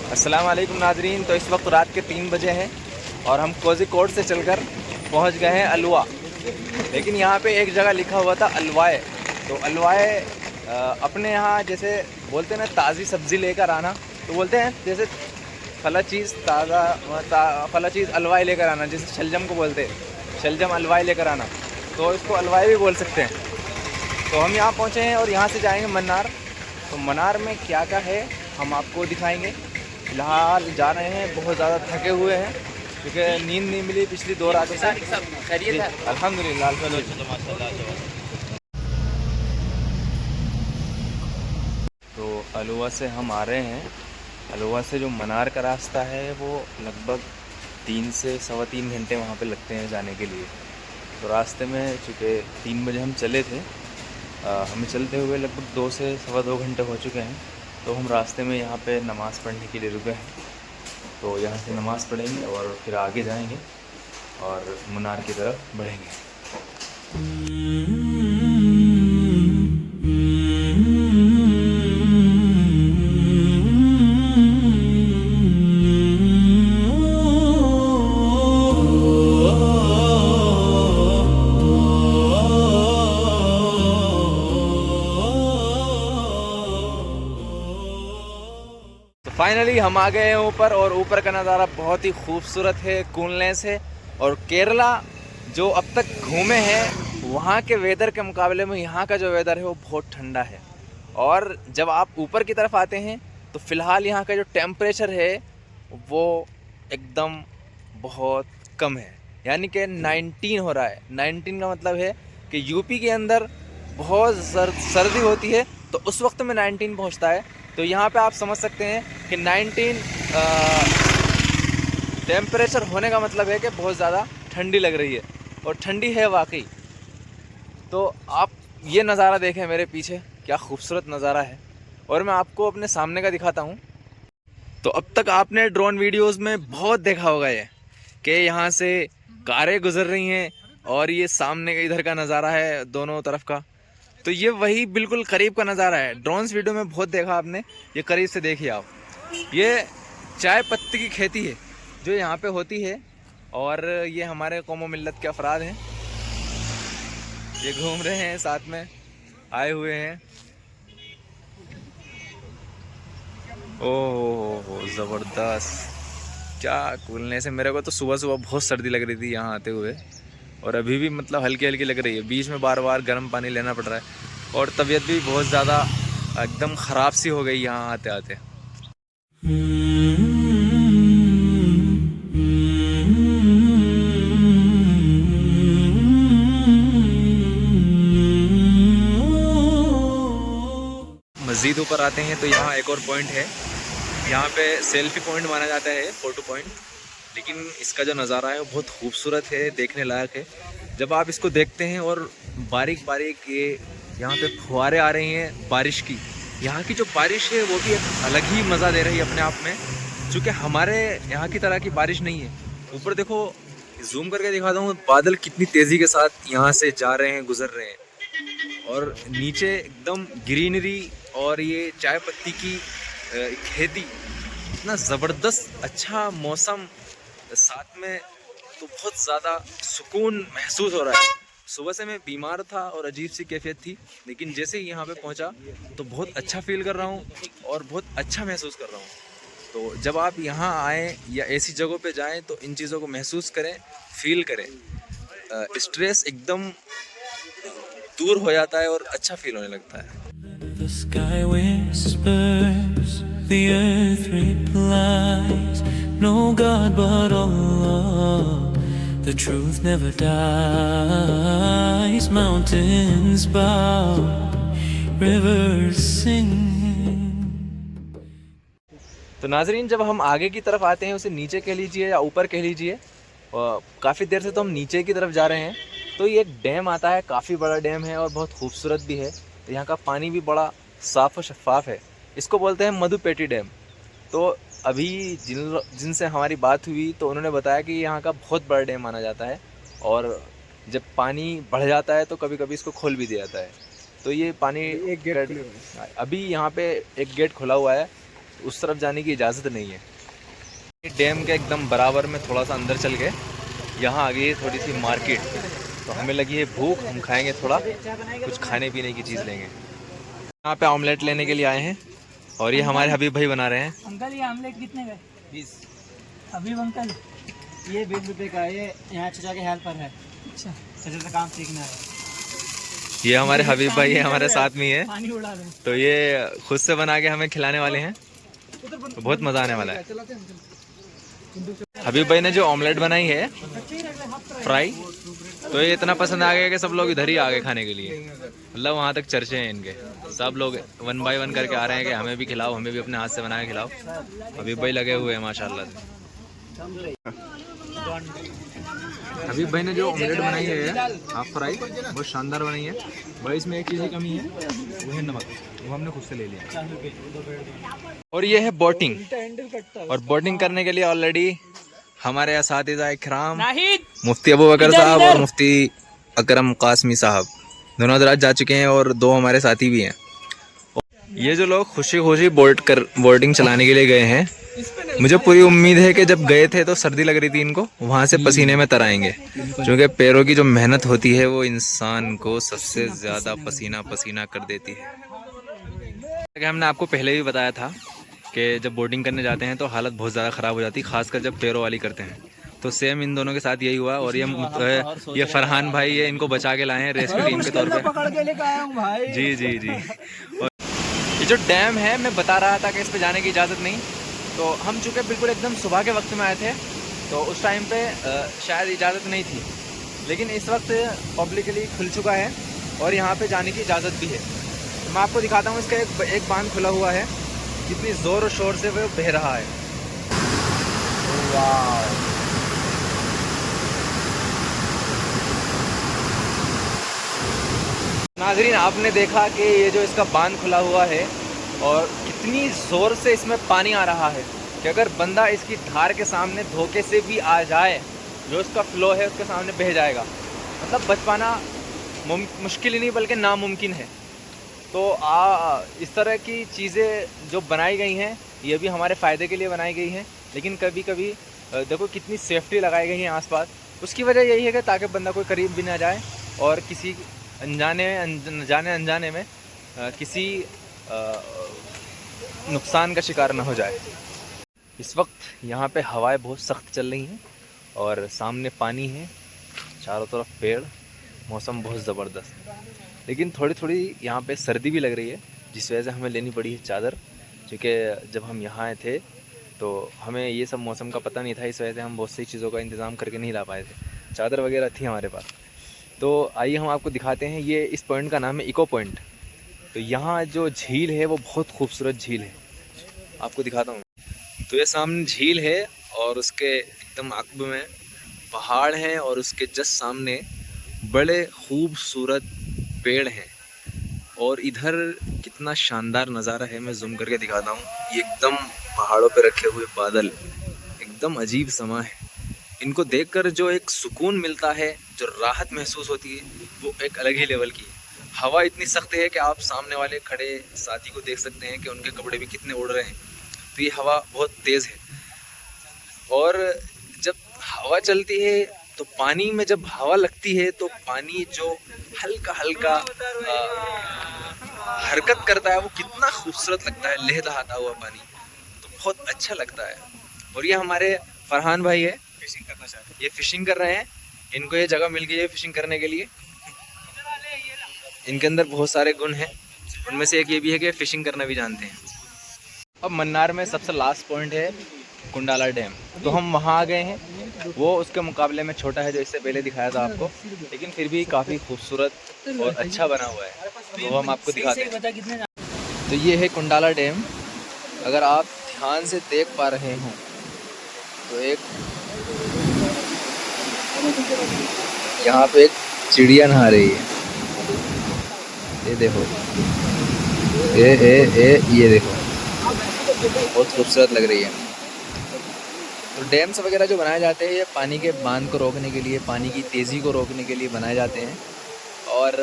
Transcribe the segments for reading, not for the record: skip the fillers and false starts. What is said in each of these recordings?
अस्सलाम वालेकुम नाजरीन। तो इस वक्त रात के 3 बजे हैं और हम कोझिकोड से चलकर पहुंच गए हैं अलवा। लेकिन यहाँ पे एक जगह लिखा हुआ था अलवाए। तो अलवाए अपने यहाँ जैसे बोलते हैं ना ताज़ी सब्ज़ी लेकर आना, तो बोलते हैं जैसे फला चीज़ फला चीज़ अलवाए लेकर आना, जैसे शलजम को बोलते हैं शलजम अलवाए लेकर आना, तो इसको अलवाए भी बोल सकते हैं। तो हम यहाँ पहुँचे हैं और यहाँ से जाएंगे मन्नार। तो मन्नार में क्या क्या है हम आपको दिखाएंगे। फिलहाल जा रहे हैं, बहुत ज़्यादा थके हुए हैं क्योंकि नींद नहीं मिली पिछली 2 रातों से। अल्हम्दुलिल्लाह। तो अलवा से हम आ रहे हैं। अलवा से जो मन्नार का रास्ता है वो लगभग 3 से सवा 3 घंटे वहाँ पे लगते हैं जाने के लिए। तो रास्ते में चूँकि 3 बजे हम चले थे, हमें चलते हुए लगभग 2 से सवा 2 घंटे हो चुके हैं। तो हम रास्ते में यहाँ पे नमाज़ पढ़ने के लिए रुके हैं। तो यहाँ से नमाज़ पढ़ेंगे और फिर आगे जाएंगे और मन्नार की तरफ बढ़ेंगे। फाइनली हम आ गए हैं ऊपर और ऊपर का नज़ारा बहुत ही खूबसूरत है, कूलनेस है। और केरला जो अब तक घूमे हैं वहाँ के वेदर के मुकाबले में यहाँ का जो वेदर है वो बहुत ठंडा है। और जब आप ऊपर की तरफ आते हैं तो फ़िलहाल यहाँ का जो टेम्परेचर है वो एकदम बहुत कम है, यानी कि 19 हो रहा है। 19 का मतलब है कि यूपी के अंदर बहुत सर्दी होती है तो उस वक्त में 19 पहुँचता है। तो यहाँ पे आप समझ सकते हैं कि 19 टेम्परेचर होने का मतलब है कि बहुत ज़्यादा ठंडी लग रही है, और ठंडी है वाकई। तो आप ये नज़ारा देखें मेरे पीछे, क्या खूबसूरत नज़ारा है। और मैं आपको अपने सामने का दिखाता हूँ। तो अब तक आपने ड्रोन वीडियोस में बहुत देखा होगा ये कि यहाँ से कारें गुजर रही हैं और ये सामने का इधर का नज़ारा है दोनों तरफ का। तो ये वही बिल्कुल करीब का नज़ारा है। ड्रोन्स वीडियो में बहुत देखा आपने, ये करीब से देखिए आप। ये चाय पत्ती की खेती है जो यहाँ पे होती है, और ये हमारे कौम मिल्लत के अफराद हैं, ये घूम रहे हैं, साथ में आए हुए हैं। ओह ज़बरदस्त, क्या कूलनेस है। मेरे को तो सुबह सुबह बहुत सर्दी लग रही थी यहाँ आते हुए, और अभी भी मतलब हल्की हल्की लग रही है। बीच में बार बार गर्म पानी लेना पड़ रहा है, और तबीयत भी बहुत ज़्यादा एकदम ख़राब सी हो गई यहाँ आते आते। मज़ीद ऊपर आते हैं तो यहाँ एक और पॉइंट है, यहाँ पे सेल्फी पॉइंट माना जाता है, फ़ोटो पॉइंट। लेकिन इसका जो नज़ारा है वो बहुत खूबसूरत है, देखने लायक है। जब आप इसको देखते हैं और बारीक बारीक ये यहाँ पे फुहारे आ रही हैं बारिश की, यहाँ की जो बारिश है वो भी एक अलग ही मज़ा दे रही है अपने आप में, क्योंकि हमारे यहाँ की तरह की बारिश नहीं है। ऊपर देखो, जूम करके दिखाता हूँ, बादल कितनी तेज़ी के साथ यहाँ से जा रहे हैं, गुजर रहे हैं, और नीचे एकदम ग्रीनरी और ये चाय पत्ती की खेती, इतना ज़बरदस्त अच्छा मौसम, साथ में तो बहुत ज़्यादा सुकून महसूस हो रहा है। सुबह से मैं बीमार था और अजीब सी कैफियत थी, लेकिन जैसे ही यहाँ पे पहुँचा तो बहुत अच्छा फील कर रहा हूँ और बहुत अच्छा महसूस कर रहा हूँ। तो जब आप यहाँ आएँ या ऐसी जगहों पे जाएं तो इन चीज़ों को महसूस करें, फील करें। स्ट्रेस एकदम दूर हो जाता है और अच्छा फील होने लगता है। The sky whispers, the earth replies, no God but Allah, the truth never dies, mountains bow, rivers sing। तो नाजरीन, जब हम आगे की तरफ आते हैं, उसे नीचे कह लीजिए या ऊपर कह लीजिए, काफ़ी देर से तो हम नीचे की तरफ जा रहे हैं, तो ये एक डैम आता है, काफ़ी बड़ा डैम है और बहुत खूबसूरत भी है। तो यहाँ का पानी भी बड़ा साफ़ और शफाफ है, इसको बोलते हैं मधुपेटी डैम। तो अभी जिनसे हमारी बात हुई तो उन्होंने बताया कि यहाँ का बहुत बड़ा डैम माना जाता है, और जब पानी बढ़ जाता है तो कभी कभी इसको खोल भी दिया जाता है। तो ये पानी एक गेट, अभी यहाँ पे एक गेट खुला हुआ है, उस तरफ जाने की इजाज़त नहीं है। डैम के एकदम बराबर में थोड़ा सा अंदर चल के यहाँ आ गई है थोड़ी सी मार्केट। तो हमें लगी है भूख, हम खाएंगे थोड़ा कुछ खाने पीने की चीज़ लेंगे। यहाँ पे ऑमलेट लेने के लिए आए हैं और ये हमारे हबीब भाई बना रहे हैं। अंकल ये आमलेट कितने का है? 20। हबीब अंकल ये 20 रुपये का है। ये यहाँ चचा के हेल्पर है, अच्छा चचा से काम सीखना है। ये हमारे हबीब भाई है, हमारे साथ में ही है। पानी उड़ा दो। तो ये खुद से बना के हमें खिलाने वाले हैं, तो बहुत मज़ा आने वाला है। हबीब भाई ने जो ऑमलेट बनाई है फ्राई, तो ये इतना पसंद आ गया कि सब लोग इधर ही आ गए खाने के लिए। मतलब वहाँ तक चर्चे हैं इनके, सब लोग 1 बाय 1 करके आ रहे हैं कि हमें भी खिलाओ, हमें भी अपने हाथ से बना के खिलाओ। हबीब भाई लगे हुए हैं माशाल्लाह से। हबीब भाई ने जो ऑमलेट बनाई है हाफ फ्राई, बहुत शानदार बनाई है। भाई इसमें एक चीज़ की कमी है, वो है नमक, वो हमने खुद से ले लिया। और ये है बोटिंग, और बोटिंग करने के लिए ऑलरेडी हमारे असातिज़ा इकराम मुफ्ती अबू बकर साहब और मुफ्ती अकरम कासमी साहब दोनों हज़रात जा चुके हैं, और 2 हमारे साथी भी हैं। ये जो लोग खुशी खुशी बोटिंग चलाने के लिए गए हैं, मुझे पूरी उम्मीद है कि जब गए थे तो सर्दी लग रही थी इनको, वहाँ से पसीने में तर आएंगे, क्योंकि पैरों की जो मेहनत होती है वो इंसान को सबसे ज़्यादा पसीना पसीना कर देती है। हमने आपको पहले भी बताया था कि जब बोटिंग करने जाते हैं तो हालत बहुत ज़्यादा ख़राब हो जाती है, खासकर जब पैरों वाली करते हैं। तो सेम इन दोनों के साथ यही हुआ, और ये फरहान भाई ये इनको बचा के लाए हैं रेस्क्यू टीम के तौर पे। पकड़ के लेकर आया हूं भाई। जी जी जी। और ये जो डैम है, मैं बता रहा था कि इस पे जाने की इजाज़त नहीं, तो हम चूँकि बिल्कुल एकदम सुबह के वक्त में आए थे, तो उस टाइम पे शायद इजाज़त नहीं थी, लेकिन इस वक्त पब्लिकली खुल चुका है और यहाँ पे जाने की इजाज़त भी है। तो मैं आपको दिखाता हूँ, इसका एक बांध खुला हुआ है, कितनी ज़ोर और शोर से वो बह रहा है। वाह, नाज़रीन आपने देखा कि ये जो इसका बांध खुला हुआ है और कितनी ज़ोर से इसमें पानी आ रहा है कि अगर बंदा इसकी धार के सामने धोखे से भी आ जाए, जो इसका फ्लो है उसके सामने बह जाएगा। मतलब बच पाना मुश्किल ही नहीं बल्कि नामुमकिन है। तो इस तरह की चीज़ें जो बनाई गई हैं ये भी हमारे फ़ायदे के लिए बनाई गई हैं, लेकिन कभी कभी देखो कितनी सेफ्टी लगाई गई है आसपास। उसकी वजह यही है कि ताकि बंदा कोई करीब भी ना जाए और किसी अनजाने में किसी नुकसान का शिकार ना हो जाए। इस वक्त यहाँ पे हवाएं बहुत सख्त चल रही हैं और सामने पानी है, चारों तरफ पेड़, मौसम बहुत ज़बरदस्त, लेकिन थोड़ी थोड़ी यहाँ पे सर्दी भी लग रही है, जिस वजह से हमें लेनी पड़ी है चादर, क्योंकि जब हम यहाँ आए थे तो हमें ये सब मौसम का पता नहीं था, इस वजह से हम बहुत सी चीज़ों का इंतज़ाम करके नहीं ला पाए थे। चादर वगैरह थी हमारे पास। तो आइए हम आपको दिखाते हैं, ये इस पॉइंट का नाम है इको पॉइंट। तो यहाँ जो झील है वो बहुत खूबसूरत झील है, आपको दिखाता हूँ। तो ये सामने झील है और उसके एकदम अक़ब में पहाड़ हैं और उसके जस्ट सामने बड़े खूबसूरत पेड़ हैं, और इधर कितना शानदार नज़ारा है, मैं जूम करके दिखाता हूँ। ये एकदम पहाड़ों पे रखे हुए बादल, एकदम अजीब समा है। इनको देखकर जो एक सुकून मिलता है, जो राहत महसूस होती है, वो एक अलग ही लेवल की है। हवा इतनी सख्त है कि आप सामने वाले खड़े साथी को देख सकते हैं कि उनके कपड़े भी कितने उड़ रहे हैं। तो ये हवा बहुत तेज़ है, और जब हवा चलती है तो पानी में जब हवा लगती है तो पानी जो हल्का हल्का हरकत करता है वो कितना खूबसूरत लगता है, लहलहाता हुआ पानी, तो बहुत अच्छा लगता है। और ये हमारे फरहान भाई है, फिशिंग करना चाहते हैं, ये फिशिंग कर रहे हैं, इनको ये जगह मिल गई है फिशिंग करने के लिए। इनके अंदर बहुत सारे गुण हैं, उनमें से एक ये भी है कि फिशिंग करना भी जानते हैं। अब मन्नार में सबसे लास्ट पॉइंट है कुंडाला डैम, तो हम वहाँ आ गए हैं। वो उसके मुकाबले में छोटा है जो इससे पहले दिखाया था आपको, लेकिन फिर भी काफ़ी खूबसूरत और अच्छा बना हुआ है, तो वो हम आपको दिखाते हैं। तो ये है कुंडाला डैम, अगर आप ध्यान से देख पा रहे हों तो एक यहाँ पे एक चिड़िया नहा रही है, ये देखो, ये देखो, बहुत खूबसूरत लग रही है। तो डैम्स वगैरह जो बनाए जाते हैं ये पानी के बांध को रोकने के लिए, पानी की तेज़ी को रोकने के लिए बनाए जाते हैं, और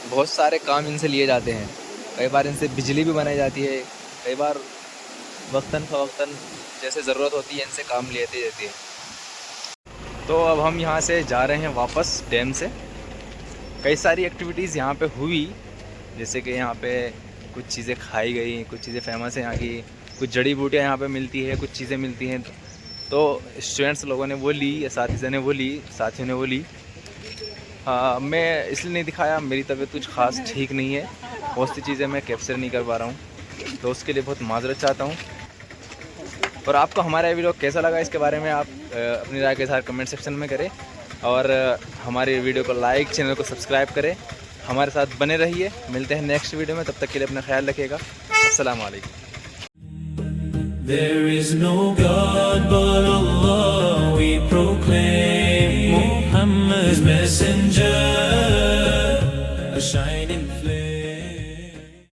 बहुत सारे काम इनसे लिए जाते हैं। कई बार इनसे बिजली भी बनाई जाती है, कई बार वक्तन फ़वक्तन जैसे ज़रूरत होती है इनसे काम लेती रहती है। तो अब हम यहाँ से जा रहे हैं वापस डैम से। कई सारी एक्टिविटीज़ यहाँ पे हुई, जैसे कि यहाँ पे कुछ चीज़ें खाई गई, कुछ चीज़ें फेमस हैं यहाँ की, कुछ जड़ी बूटियाँ यहाँ पे मिलती है, कुछ चीज़ें मिलती हैं। तो स्टूडेंट्स लोगों ने वो ली या साथियों ने वो ली। मैं इसलिए नहीं दिखाया, मेरी तबीयत कुछ ख़ास ठीक नहीं है, बहुत सी चीज़ें मैं कैप्चर नहीं कर पा रहा हूँ, तो उसके लिए बहुत माजरत चाहता हूँ। और आपको हमारा वीडियो कैसा लगा इसके बारे में आप अपनी राय के साथ कमेंट सेक्शन में करें, और हमारे वीडियो को लाइक, चैनल को सब्सक्राइब करें, हमारे साथ बने रहिए। मिलते हैं नेक्स्ट वीडियो में, तब तक के लिए अपना ख्याल रखिएगा। अस्सलाम वालेकुम। There is no God but Allah, we proclaim Muhammad's messenger, a shining